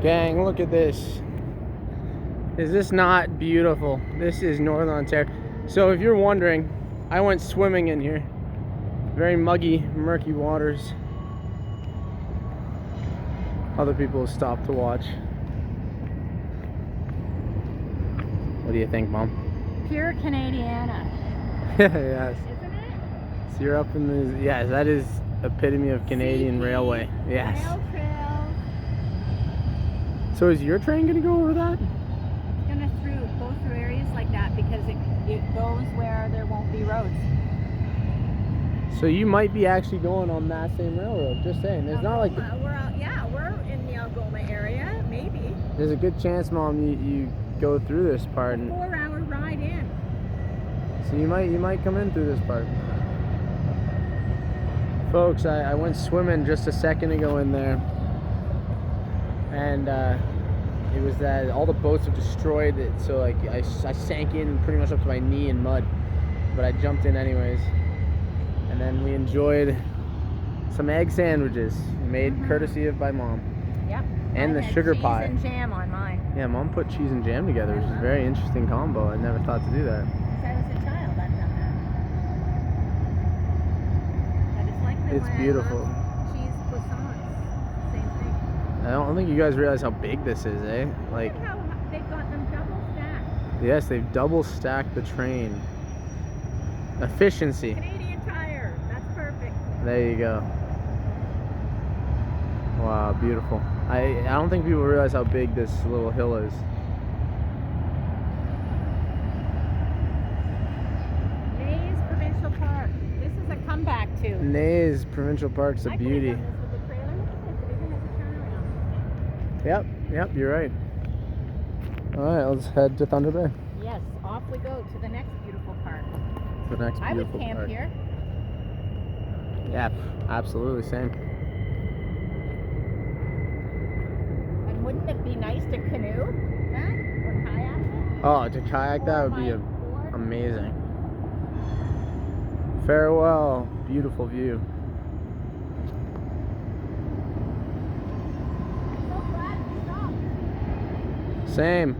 Gang, look at this. Is this not beautiful? This is Northern Ontario. So if you're wondering, I went swimming in here. Very muggy, murky waters. Other people stopped to watch. What do you think, Mom? Pure Canadiana. Yes. Isn't it? So you're up in the... Yes, that is epitome of Canadian railway. Yes. Rail trails. So is your train going to go over that? It's going to go through areas like that because it goes where there won't be roads. So you might be actually going on that same railroad. Just saying. It's not like... We're in the Algoma area, maybe. There's a good chance, Mom, you go through this part. A 4-hour ride in. So you might come in through this part. Folks, I went swimming just a second ago in there, and it was that all the boats have destroyed it, so like I sank in pretty much up to my knee in mud, but I jumped in anyways. And then we enjoyed some egg sandwiches made courtesy of by Mom. Yep. And the sugar pie. Cheese and jam on mine. Yeah, Mom put cheese and jam together, which is a very interesting combo. I never thought to do that. Since I was a child, I've done that. But it's like It's beautiful. Cheese croissants. Same thing. I don't think you guys realize how big this is, eh? Like, Look how they've got them double stacked. yes, they've double stacked the train. Efficiency. Canadian Tire. That's perfect. There you go. Wow, beautiful. I don't think people realize how big this little hill is. Neys Provincial Park. This is a comeback to. Neys Provincial Park's a beauty. I could have done this with a trailer. Look at this. It even has a turnaround. Yep, you're right. Alright, let's head to Thunder Bay. Yes, off we go to the next beautiful park. The next I would beautiful camp park. here. Yeah, absolutely, same. And wouldn't it be nice to canoe that or kayak it? Oh, to kayak that would be amazing. Farewell, beautiful view. I'm so glad we stopped. Same.